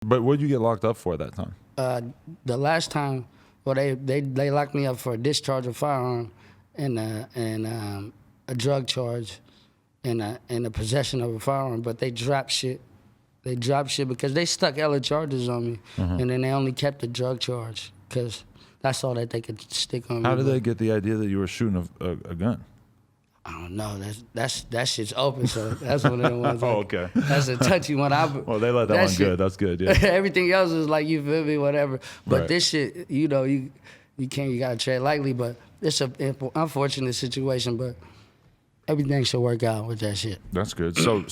But what did you get locked up for that time? The last time, well, they locked me up for a discharge of firearm and a drug charge and the possession of a firearm, but they dropped shit. They dropped shit because they stuck hella charges on me, and then they only kept the drug charge because that's all that they could stick on me. How did they get the idea that you were shooting a gun? I don't know. That shit's open, so that's one of the ones. Oh, okay. That's a touchy one. Well, they let that one shit, good. That's good. Yeah. Everything else is like, you feel me, whatever. But Right. this shit, you know, you gotta tread lightly. But it's an unfortunate situation. But everything should work out with that shit. That's good. So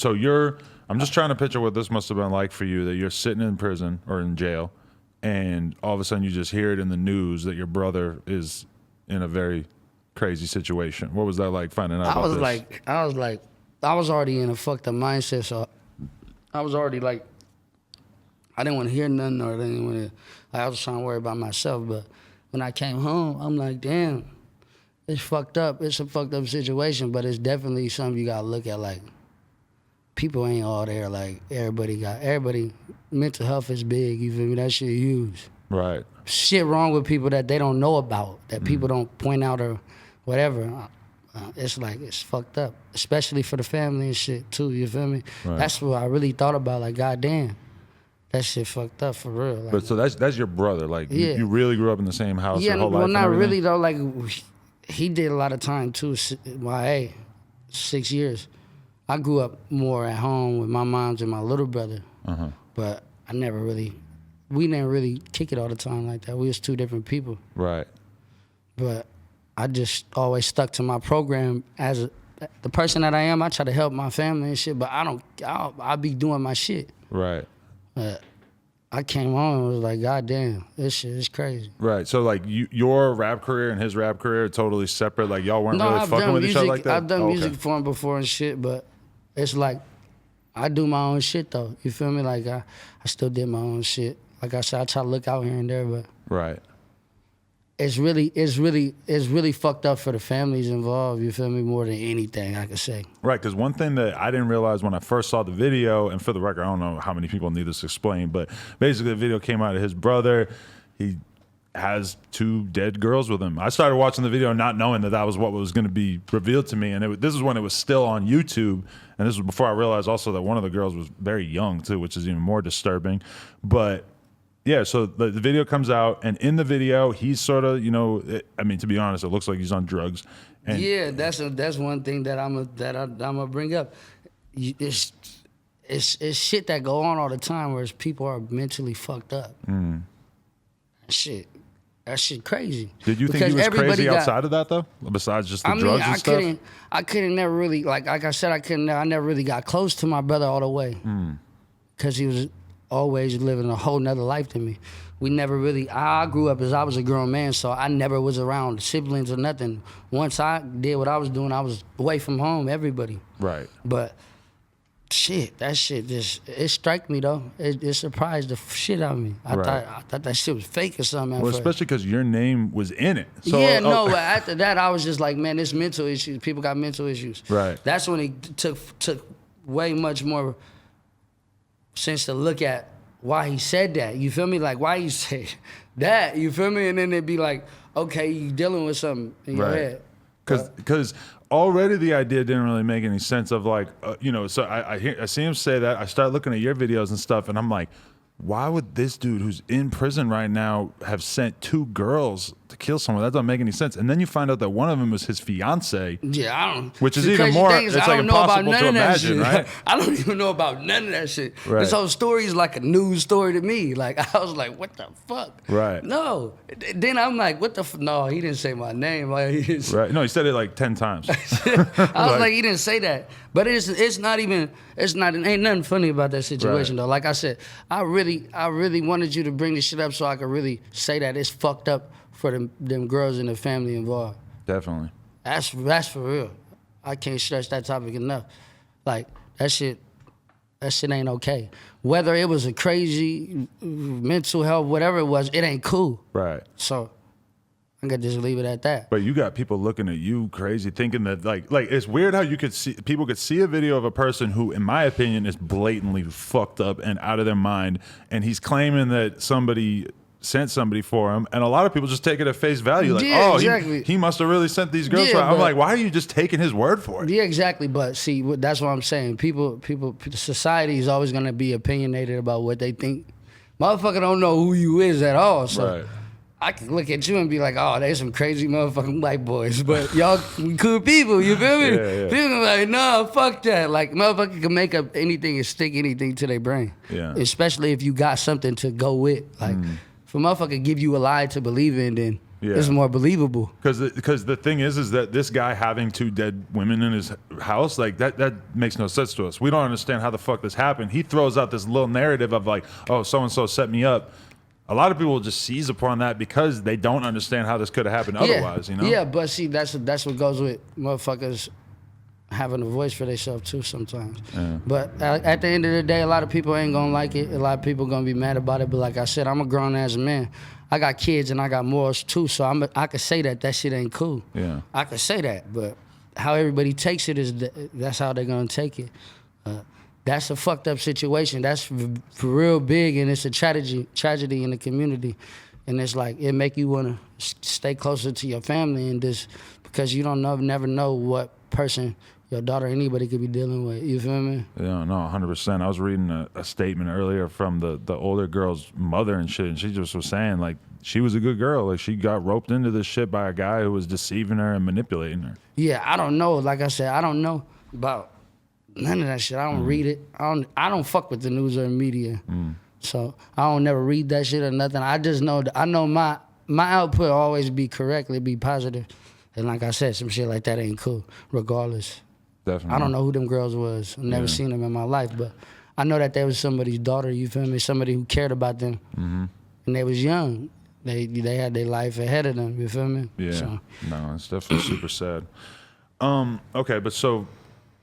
I'm just trying to picture what this must have been like for you, that you're sitting in prison or in jail, and all of a sudden you just hear it in the news that your brother is in a very crazy situation. What was that like finding out about this? I was already in a fucked up mindset, so I was already like, I didn't want to hear nothing, or I didn't want to, I was trying to worry about myself. But when I came home, I'm like, damn, it's fucked up. It's a fucked up situation, but it's definitely something you gotta look at. Like, people ain't all there. Like, everybody, mental health is big, you feel me? That shit huge. Right. Shit wrong with people that they don't know about, that people don't point out or whatever. It's like, it's fucked up, especially for the family and shit too, you feel me? Right. That's what I really thought about, like, goddamn, that shit fucked up for real. Like, But so that's your brother. Like, Yeah. you really grew up in the same house yeah, your whole life well, and not everything? really though. Like, he did a lot of time too. YA, 6 years. I grew up more at home with my moms and my little brother, but we didn't really kick it all the time like that. We was two different people. Right. But I just always stuck to my program as the person that I am. I try to help my family and shit, but I'll be doing my shit. Right. I came home and was like, God damn, this shit is crazy. Right. So like your rap career and his rap career are totally separate. Like y'all weren't really fucking with each other like that? I've done Oh, music okay. for him before and shit, but it's like, I do my own shit though. You feel me? Like, I still did my own shit. Like I said, I try to look out here and there, but Right. it's really fucked up for the families involved, you feel me, more than anything I could say. Right, because one thing that I didn't realize when I first saw the video, and for the record, I don't know how many people need this explained, but basically the video came out of his brother. He has 2 dead girls with him. I started watching the video not knowing that was what was going to be revealed to me, and this is when it was still on YouTube, and this was before I realized also that one of the girls was very young too, which is even more disturbing. But yeah, so the video comes out, and in the video, he's sort of, I mean, to be honest, it looks like he's on drugs. And Yeah, that's one thing that I'm gonna bring up. It's shit that go on all the time, where people are mentally fucked up. That shit crazy. Did you think Because he was everybody crazy outside of that though, besides just the drugs and stuff? I couldn't never really, like I said, I never really got close to my brother all the way, because he was always living a whole nother life than me. We never really, I grew up as I was a grown man, so I never was around siblings or nothing. Once I did what I was doing, I was away from home, everybody. Right. But that shit it struck me though. It surprised the shit out of me. I thought that shit was fake or something. Well, especially because your name was in it. So, Yeah, no, but after that, I was just like, man, it's mental issues. People got mental issues. Right. That's when it took way much more sense to look at why he said that. You feel me? Like, why he say that? You feel me? And then it'd be like, okay, you dealing with something in your head. Because already the idea didn't really make any sense of like, so I see him say that. I start looking at your videos and stuff, and I'm like, why would this dude who's in prison right now have sent 2 girls to kill someone? That doesn't make any sense. And then you find out that one of them was his fiance. Yeah, I don't. Which is even more, it's like impossible to imagine, right? I don't even know about none of that shit. Right. This whole story is like a news story to me. Like, I was like, what the fuck? Right. No. Then I'm like, what the no, he didn't say my name. Like, Right. No, he said it like 10 times. I was like, he didn't say that. But ain't nothing funny about that situation though. Like I said, I really wanted you to bring this shit up so I could really say that it's fucked up for them girls and the family involved. Definitely. That's for real. I can't stress that topic enough. Like, that shit ain't okay. Whether it was a crazy mental health, whatever it was, it ain't cool. Right. So I could just leave it at that. But you got people looking at you crazy, thinking that like it's weird how you could see people could see a video of a person who, in my opinion, is blatantly fucked up and out of their mind, and he's claiming that somebody sent somebody for him, and a lot of people just take it at face value, like, Yeah, oh, exactly. he must have really sent these girls. Yeah, for him. I'm but- like, why are you just taking his word for it? Yeah, exactly. But see, that's what I'm saying. People, society is always gonna be opinionated about what they think. Motherfucker don't know who you is at all. So Right. I can look at you and be like, oh, they some crazy motherfucking white boys. But y'all cool people, you feel me? Yeah, yeah. People be like, no, fuck that. Like, motherfucker can make up anything and stick anything to their brain. Yeah. Especially if you got something to go with. Like, if a motherfucker give you a lie to believe in, then Yeah. it's more believable. Because the thing is that this guy having 2 dead women in his house, like that makes no sense to us. We don't understand how the fuck this happened. He throws out this little narrative of like, oh, so and so set me up. A lot of people will just seize upon that because they don't understand how this could have happened otherwise. You know? Yeah, but see, that's what goes with motherfuckers having a voice for themselves too sometimes. Yeah. But at the end of the day, a lot of people ain't gonna like it. A lot of people gonna be mad about it. But like I said, I'm a grown ass man. I got kids and I got morals too. So I could say that shit ain't cool. Yeah. I could say that, but how everybody takes it is that's how they're gonna take it. That's a fucked up situation. That's for real big, and it's a tragedy in the community. And it's like, it make you want to stay closer to your family, and just because you don't never know what person your daughter or anybody could be dealing with. You feel me? Yeah, no, 100%. I was reading a statement earlier from the older girl's mother and shit, and she just was saying, like, she was a good girl. Like, she got roped into this shit by a guy who was deceiving her and manipulating her. Yeah, I don't know. Like I said, I don't know about none of that shit. I don't read it. I don't fuck with the news or the media. So I don't never read that shit or nothing. I just know I know my output always be correct. It be positive. And like I said, some shit like that ain't cool, regardless. Definitely. I don't know who them girls was. I've never seen them in my life, but I know that they was somebody's daughter, you feel me? Somebody who cared about them. And they was young. They had their life ahead of them, you feel me? Yeah. So, No, it's definitely super sad. Okay, but so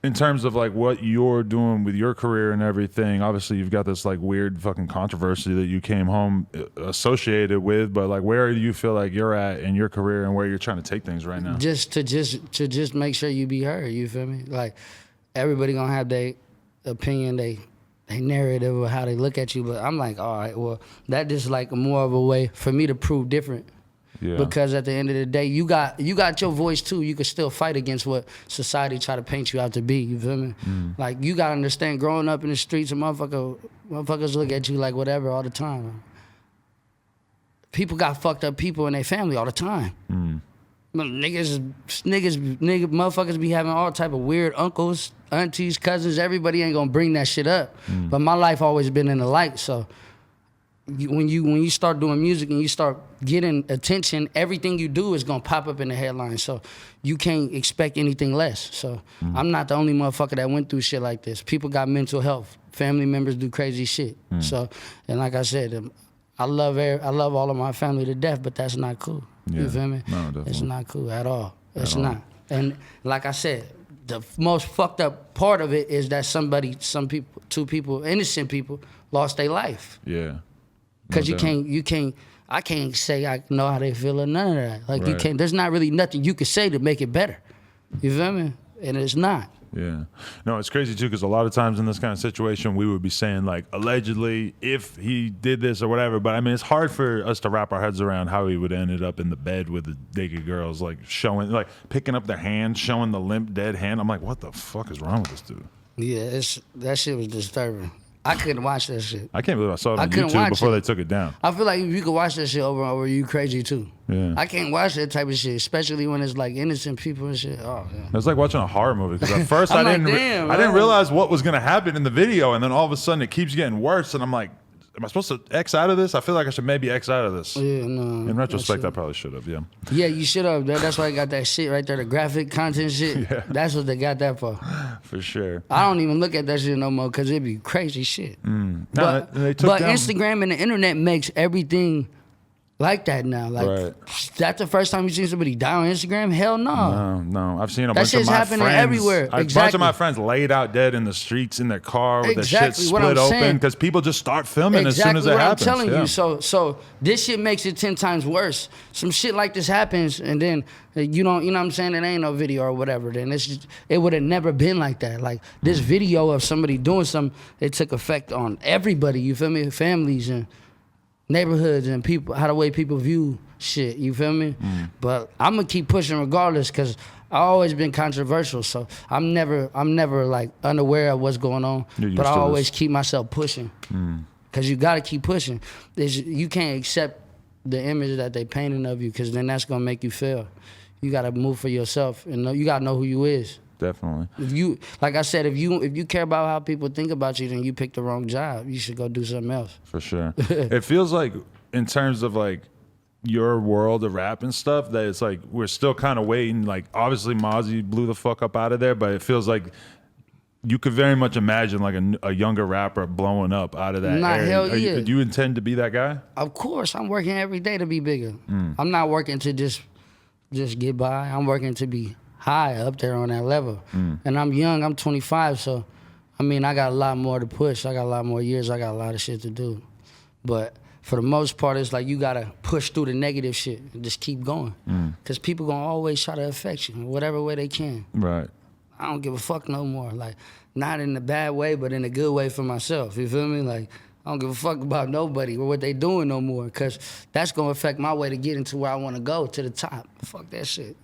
in terms of like what you're doing with your career and everything, obviously you've got this like weird fucking controversy that you came home associated with, but like where do you feel like you're at in your career and where you're trying to take things right now? just to make sure you be heard, you feel me? Like, everybody gonna have their opinion, they narrative of how they look at you, but I'm like, all right, well, that just like more of a way for me to prove different. Yeah. Because at the end of the day, you got your voice too. You can still fight against what society try to paint you out to be. You feel me? Like, you gotta understand, growing up in the streets, motherfuckers look at you like whatever all the time. People got fucked up people in their family all the time. Motherfuckers be having all type of weird uncles, aunties, cousins. Everybody ain't gonna bring that shit up. But my life always been in the light, so. When you start doing music and you start getting attention, everything you do is gonna pop up in the headlines. So you can't expect anything less. So I'm not the only motherfucker that went through shit like this. People got mental health. Family members do crazy shit. So, and like I said, I love all of my family to death, but that's not cool. Yeah. You feel me? No, definitely. It's not cool at all. It's all. not. And like I said, the most fucked up part of it is that two people, innocent people, lost their life. Yeah. Because No doubt. I can't say I know how they feel or none of that. Like, you Right. can't, there's not really nothing you can say to make it better. You feel me? And it's not. Yeah. No, it's crazy too, because a lot of times in this kind of situation, we would be saying like, allegedly, if he did this or whatever. But I mean, it's hard for us to wrap our heads around how he would have ended up in the bed with the naked girls, like picking up their hand, showing the limp, dead hand. I'm like, what the fuck is wrong with this dude? Yeah, that shit was disturbing. I couldn't watch that shit. I can't believe I saw it I on couldn't YouTube watch before it. they took it down. I feel like if you could watch that shit over and over, you crazy too. Yeah. I can't watch that type of shit, especially when it's like innocent people and shit. Oh, yeah. It's like watching a horror movie, because at first I I'm like, didn't damn, I didn't man. realize what was going to happen in the video, and then all of a sudden it keeps getting worse, and I'm like, am I supposed to X out of this? I feel like I should maybe X out of this. Yeah, no. In retrospect, that I probably should have, yeah. Yeah, you should have. That's why I got that shit right there, the graphic content shit. Yeah. That's what they got that for. For sure. I don't even look at that shit no more because it'd be crazy shit. No, But they took down- Instagram and the internet makes everything like that now. Like, Right. that's the first time you seen somebody die on Instagram? Hell no. No. I've seen a That bunch of shit's my happening friends. everywhere. A bunch Exactly. of my friends laid out dead in the streets in their car with Exactly their shit what split I'm open saying. because people just start filming as soon as it what happens. I'm telling Yeah. you. So this shit makes it 10 times worse. Some shit like this happens, and then you know what I'm saying? It ain't no video or whatever. Then it would have never been like that. Like this video of somebody doing something, it took effect on everybody. You feel me? Families and neighborhoods and people, how the way people view shit. You feel me? But I'm gonna keep pushing regardless, cause I always been controversial. So I'm never like unaware of what's going on. You're used But I to always this. keep myself pushing. Cause you gotta keep pushing. You can't accept the image that they painting of you, cause then that's gonna make you fail. You gotta move for yourself, and you gotta know who you is. Definitely. If you, like I said, if you care about how people think about you, then you picked the wrong job. You should go do something else. For sure. It feels like, in terms of like your world of rap and stuff, that it's like we're still kind of waiting. Like, obviously Mozzie blew the fuck up out of there, but it feels like you could very much imagine like a younger rapper blowing up out of that Nah, area. hell yeah. Do you intend to be that guy? Of course, I'm working every day to be bigger. I'm not working to just get by. I'm working to be high up there on that level. And I'm young. I'm 25, so I mean, I got a lot more to push. I got a lot more years. I got a lot of shit to do. But for the most part, it's like you gotta push through the negative shit and just keep going. Cause people gonna always try to affect you in whatever way they can. Right. I don't give a fuck no more. Like, not in a bad way, but in a good way for myself. You feel me? Like, I don't give a fuck about nobody or what they doing no more, because that's going to affect my way to get into where I want to go, to the top. Fuck that shit.